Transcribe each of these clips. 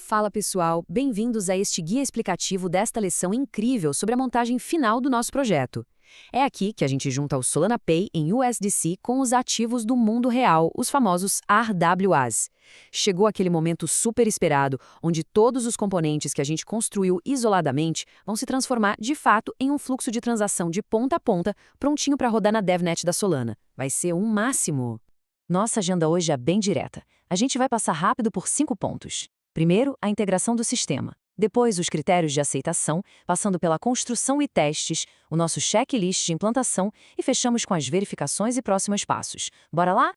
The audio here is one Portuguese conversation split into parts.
Fala pessoal, bem-vindos a este guia explicativo desta lição incrível sobre a montagem final do nosso projeto. É aqui que a gente junta o Solana Pay em USDC com os ativos do mundo real, os famosos RWAs. Chegou aquele momento super esperado, onde todos os componentes que a gente construiu isoladamente vão se transformar de fato em um fluxo de transação de ponta a ponta, prontinho para rodar na DevNet da Solana. Vai ser um máximo! Nossa agenda hoje é bem direta. A gente vai passar rápido por 5 pontos. Primeiro, a integração do sistema. Depois, os critérios de aceitação, passando pela construção e testes, o nosso checklist de implantação e fechamos com as verificações e próximos passos. Bora lá?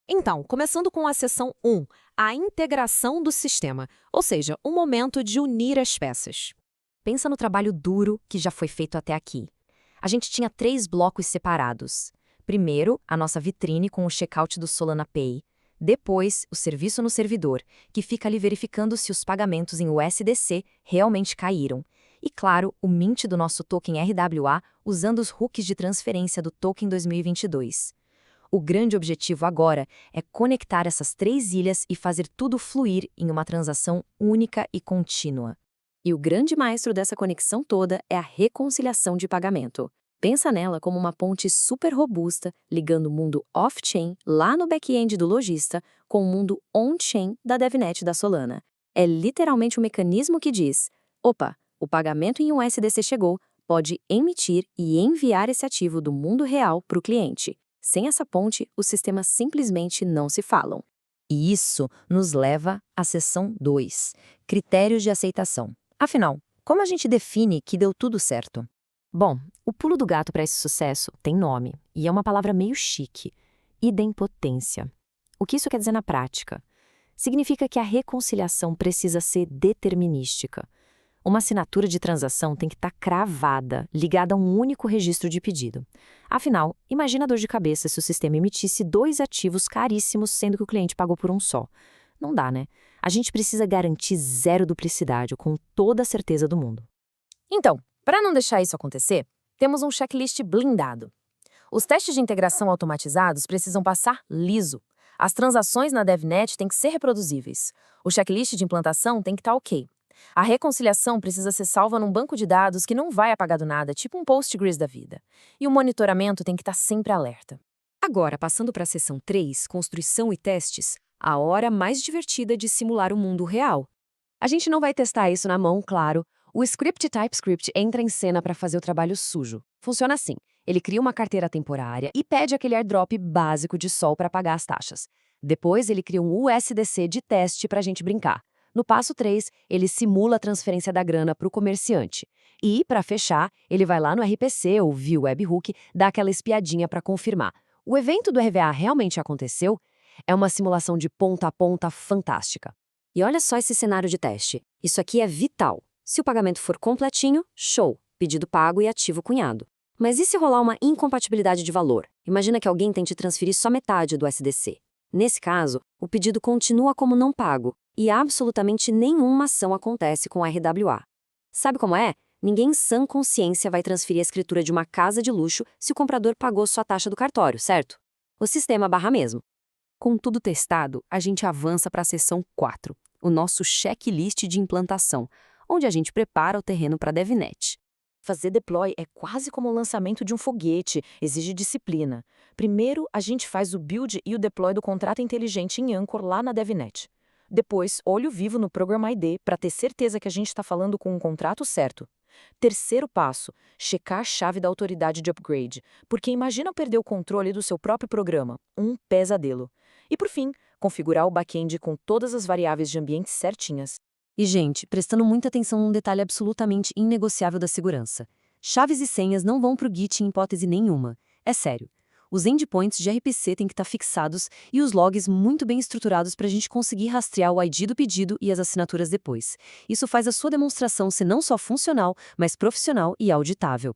Então, começando com a seção 1, a integração do sistema, ou seja, o momento de unir as peças. Pensa no trabalho duro que já foi feito até aqui. A gente tinha 3 blocos separados. Primeiro, a nossa vitrine com o checkout do Solana Pay. Depois, o serviço no servidor, que fica ali verificando se os pagamentos em USDC realmente caíram. E, claro, o mint do nosso token RWA usando os hooks de transferência do token 2022. O grande objetivo agora é conectar essas 3 ilhas e fazer tudo fluir em uma transação única e contínua. E o grande maestro dessa conexão toda é a reconciliação de pagamento. Pensa nela como uma ponte super robusta, ligando o mundo off-chain, lá no back-end do lojista, com o mundo on-chain da DevNet da Solana. É literalmente um mecanismo que diz: opa, o pagamento em USDC chegou, pode emitir e enviar esse ativo do mundo real para o cliente. Sem essa ponte, os sistemas simplesmente não se falam. E isso nos leva à seção 2, critérios de aceitação. Afinal, como a gente define que deu tudo certo? Bom, o pulo do gato para esse sucesso tem nome, e é uma palavra meio chique: idempotência. O que isso quer dizer na prática? Significa que a reconciliação precisa ser determinística. Uma assinatura de transação tem que estar cravada, ligada a um único registro de pedido. Afinal, imagina a dor de cabeça se o sistema emitisse 2 ativos caríssimos, sendo que o cliente pagou por um só. Não dá, né? A gente precisa garantir 0 duplicidade, com toda a certeza do mundo. Então, para não deixar isso acontecer, temos um checklist blindado. Os testes de integração automatizados precisam passar liso. As transações na DevNet têm que ser reproduzíveis. O checklist de implantação tem que estar ok. A reconciliação precisa ser salva num banco de dados que não vai apagar do nada, tipo um Postgres da vida. E o monitoramento tem que estar sempre alerta. Agora, passando para a seção 3, construção e testes, a hora mais divertida de simular o mundo real. A gente não vai testar isso na mão, claro. O script TypeScript entra em cena para fazer o trabalho sujo. Funciona assim: ele cria uma carteira temporária e pede aquele airdrop básico de Sol para pagar as taxas. Depois, ele cria um USDC de teste para a gente brincar. No passo 3, ele simula a transferência da grana para o comerciante. E, para fechar, ele vai lá no RPC ou via webhook, dá aquela espiadinha para confirmar: o evento do RVA realmente aconteceu? É uma simulação de ponta a ponta fantástica. E olha só esse cenário de teste. Isso aqui é vital. Se o pagamento for completinho, show, pedido pago e ativo cunhado. Mas e se rolar uma incompatibilidade de valor? Imagina que alguém tente transferir só metade do USDC. Nesse caso, o pedido continua como não pago e absolutamente nenhuma ação acontece com o RWA. Sabe como é? Ninguém em sã consciência vai transferir a escritura de uma casa de luxo se o comprador pagou sua taxa do cartório, certo? O sistema barra mesmo. Com tudo testado, a gente avança para a seção 4, o nosso checklist de implantação, onde a gente prepara o terreno para a DevNet. Fazer deploy é quase como o lançamento de um foguete, exige disciplina. Primeiro, a gente faz o build e o deploy do contrato inteligente em Anchor lá na DevNet. Depois, olho vivo no Program ID para ter certeza que a gente está falando com um contrato certo. Terceiro passo, checar a chave da autoridade de upgrade, porque imagina perder o controle do seu próprio programa, um pesadelo. E por fim, configurar o back-end com todas as variáveis de ambiente certinhas. E, gente, prestando muita atenção num detalhe absolutamente inegociável da segurança. Chaves e senhas não vão para o Git em hipótese nenhuma. É sério. Os endpoints de RPC têm que estar fixados e os logs muito bem estruturados para a gente conseguir rastrear o ID do pedido e as assinaturas depois. Isso faz a sua demonstração ser não só funcional, mas profissional e auditável.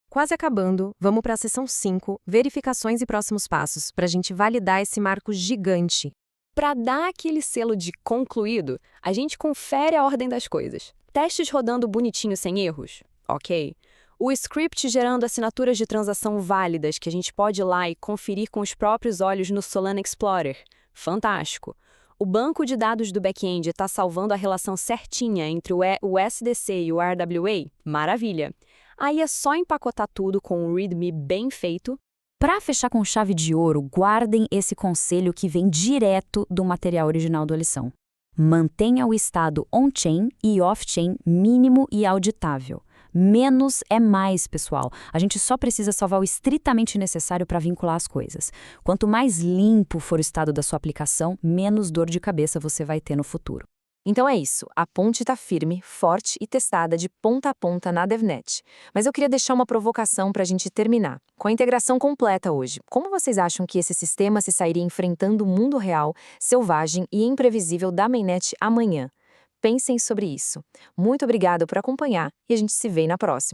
Quase acabando, vamos para a seção 5, verificações e próximos passos, para a gente validar esse marco gigante. Para dar aquele selo de concluído, a gente confere a ordem das coisas. Testes rodando bonitinho sem erros? Ok. O script gerando assinaturas de transação válidas que a gente pode ir lá e conferir com os próprios olhos no Solana Explorer? Fantástico. O banco de dados do back-end está salvando a relação certinha entre o SDC e o RWA? Maravilha! Aí é só empacotar tudo com um README bem feito. Para fechar com chave de ouro, guardem esse conselho que vem direto do material original da lição. Mantenha o estado on-chain e off-chain mínimo e auditável. Menos é mais, pessoal. A gente só precisa salvar o estritamente necessário para vincular as coisas. Quanto mais limpo for o estado da sua aplicação, menos dor de cabeça você vai ter no futuro. Então é isso, a ponte está firme, forte e testada de ponta a ponta na DevNet. Mas eu queria deixar uma provocação para a gente terminar. Com a integração completa hoje, como vocês acham que esse sistema se sairia enfrentando o mundo real, selvagem e imprevisível da mainnet amanhã? Pensem sobre isso. Muito obrigado por acompanhar e a gente se vê na próxima.